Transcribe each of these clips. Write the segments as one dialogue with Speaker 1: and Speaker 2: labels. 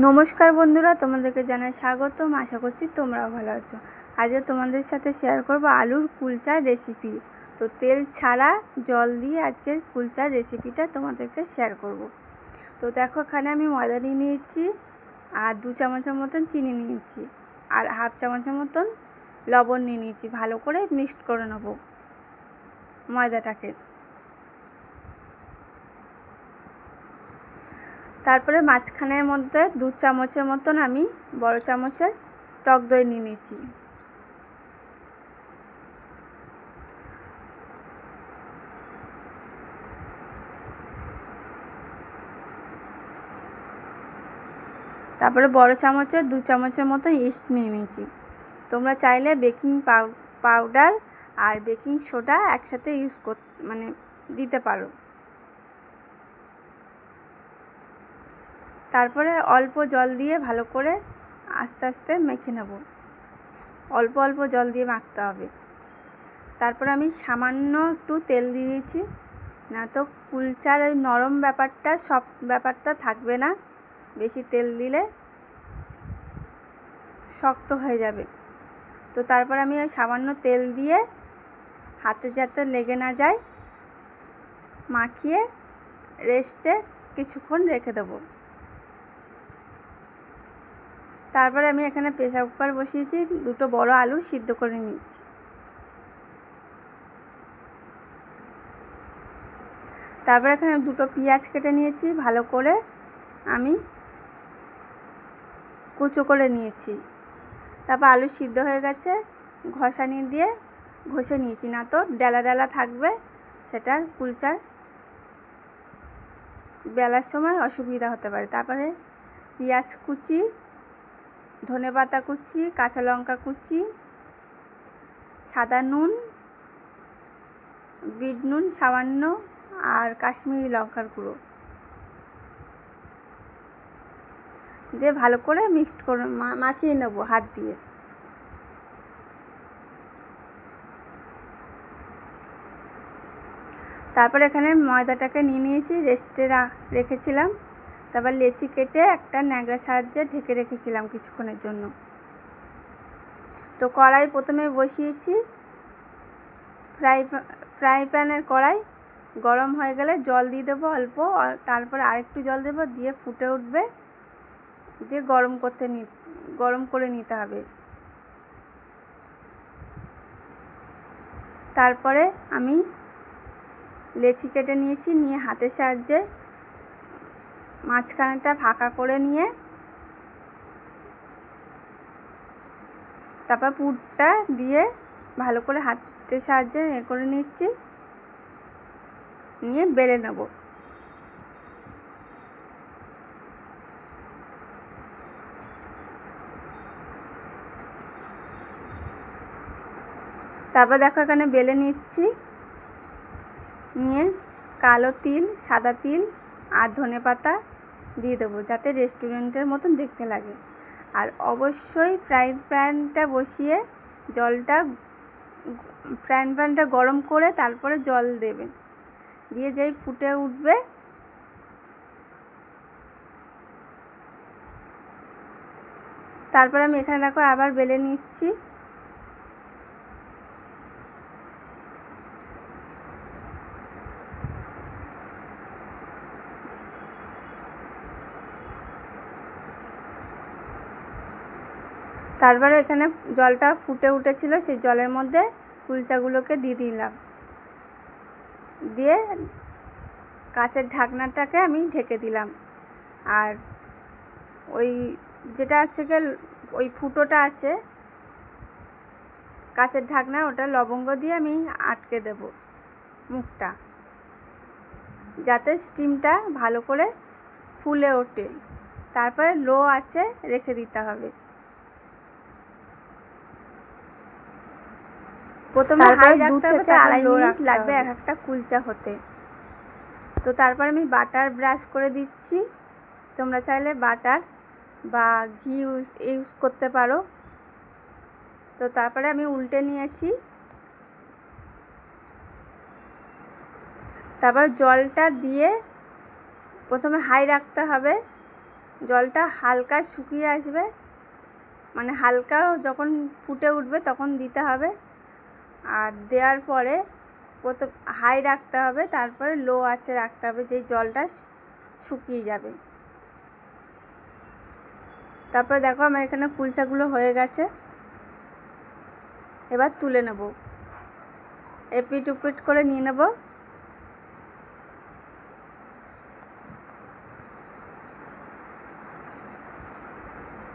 Speaker 1: নমস্কার বন্ধুরা, তোমাদেরকে জানাই স্বাগতম। আশা করছি তোমরাও ভালো আছো। আজকে তোমাদের সাথে শেয়ার করব আলুর কুলচার রেসিপি। তো তেল ছাড়া জল দিয়ে আজকের কুলচার রেসিপিটা তোমাদেরকে শেয়ার করব। তো দেখো, এখানে আমি ময়দা নিয়ে নিয়েছি, আর 2 চামচের মতন চিনি নিয়েছি, আর হাফ চামচের মতন লবণ নিয়ে নিয়েছি। ভালো করে মিক্সড করে নেব ময়দাটাকে। তারপরে মাঝখানের মধ্যে 2 চামচের মতন আমি বড় চামচের টক দই নিয়ে নিয়েছি। তারপরে বড় চামচের 2 চামচের মতো ইস্ট নিয়ে নিয়েছি। তোমরা চাইলে বেকিং পাউডার আর বেকিং সোডা একসাথে দিতে পারো। তারপরে অল্প জল দিয়ে ভালো করে আস্তে আস্তে মেখে নেব। অল্প অল্প জল দিয়ে মাখতে হবে। তারপরে আমি সামান্য একটু তেল দিয়েছি, না তো কুলচার ওই নরম ব্যাপারটা থাকবে না। বেশি তেল দিলে শক্ত হয়ে যাবে। তো তারপর আমি ওই সামান্য তেল দিয়ে হাতে যাতে লেগে না যায় মাখিয়ে রেস্টে কিছুক্ষণ রেখে দেবো। তারপরে আমি এখানে প্রেসার কুকার বসিয়েছি, 2টো বড় আলু সিদ্ধ করে নিচ্ছি। তারপরে এখানে 2টো পেঁয়াজ কেটে নিয়েছি, ভালো করে আমি কুচো করে নিয়েছি। তারপর আলু সিদ্ধ হয়ে গেছে, ঘষানি দিয়ে ঘষে নিয়েছি, না তো ডেলা ডেলা থাকবে, সেটা কুলচার বেলার সময় অসুবিধা হতে পারে। তারপরে পেঁয়াজ কুচি, ধনেপাতা কুচি, কাঁচা লঙ্কা কুচি, সাদা নুন, বিট নুন সামান্য, আর কাশ্মীরি লঙ্কার গুঁড়ো দিয়ে ভালো করে মিক্সড করে মাখিয়ে নেব হাত দিয়ে। তারপর এখানে ময়দাটাকে নিয়ে নিয়েছি, রেস্টে রেখেছিলাম। তারপর লেচি কেটে একটা ন্যাকড়ার সাহায্যে ঢেকে রেখেছিলাম কিছুক্ষণের জন্য। তো কড়াই প্রথমে বসিয়েছি, ফ্রাই প্যানের কড়াই গরম হয়ে গেলে জল দিয়ে দেবো অল্প, তারপরে আরেকটু জল দেবো, দিয়ে ফুটে উঠবে, দিয়ে গরম করে নিতে হবে। তারপরে আমি লেচি কেটে নিয়েছি, নিয়ে হাতের সাহায্যে মাঝখানেটা ফাঁকা করে নিয়ে তারপর পুরটা দিয়ে ভালো করে হাতের সাহায্যে করে নিচ্ছি, নিয়ে বেলে নেব। তারপর দেখো এখানে বেলে নিচ্ছি, নিয়ে কালো তিল, সাদা তিল আর ধনেপাতা দিয়ে দেবো, যাতে রেস্টুরেন্টের মতন দেখতে লাগে। আর অবশ্যই ফ্রাই প্যানটা বসিয়ে প্যানটা গরম করে তারপরে জল দেবেন, দিয়ে যেই ফুটে উঠবে তারপরে আমি এখানে দেখো আবার বেলে নিচ্ছি। তারপরে এখানে জলটা ফুটে উঠেছিল, সেই জলের মধ্যে কুলচাগুলোকে দিয়ে দিলাম, দিয়ে কাচের ঢাকনাটাকে আমি ঢেকে দিলাম। আর ওই যেটা হচ্ছে গিয়ে ওই ফুটোটা আছে কাচের ঢাকনা, ওটা লবঙ্গ দিয়ে আমি আটকে দেব মুখটা, যাতে স্টিমটা ভালো করে ফুলে ওঠে। তারপরে লো আঁচে রেখে দিতে হবে। প্রথমে হাই রাখতে হবে, 2 থেকে 2.5 মিনিট লাগবে এক একটা কুলচা হতে। তো তারপর আমি বাটার ব্রাশ করে দিচ্ছি। তোমরা চাইলে বাটার বা ঘি ইউজ করতে পারো। তো তারপরে আমি উল্টে নিয়েছি। তারপর জলটা দিয়ে প্রথমে হাই রাখতে হবে, জলটা হালকা শুকিয়ে আসবে, মানে হালকা যখন ফুটে উঠবে তখন দিতে হবে। আর দেওয়ার পরে প্রথম হাই রাখতে হবে, তারপরে লো আঁচে রাখতে হবে, যেই জলটা শুকিয়ে যাবে। তারপরে দেখো আমার এখানে কুলচাগুলো হয়ে গেছে, এবার তুলে নেব, এপিট উপিট করে নিয়ে নেব।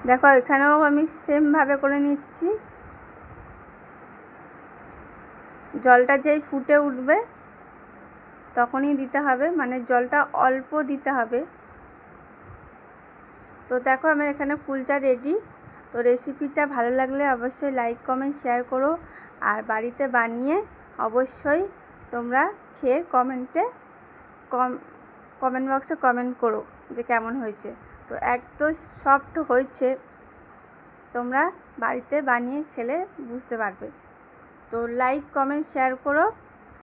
Speaker 1: দেখো এখানেও আমি সেমভাবে করে নিচ্ছি। জলটা যেই ফুটে উঠবে তখনই দিতে হবে, মানে জলটা অল্প দিতে হবে। তো দেখো আমার এখানে কুলচা রেডি। তো রেসিপিটা ভালো লাগলে অবশ্যই লাইক কমেন্ট শেয়ার করো, আর বাড়িতে বানিয়ে অবশ্যই তোমরা খেয়ে কমেন্ট বক্সে কমেন্ট করো যে কেমন হয়েছে। তো একদম সফট হয়েছে, তোমরা বাড়িতে বানিয়ে খেলে বুঝতে পারবে। তো লাইক কমেন্ট শেয়ার করো।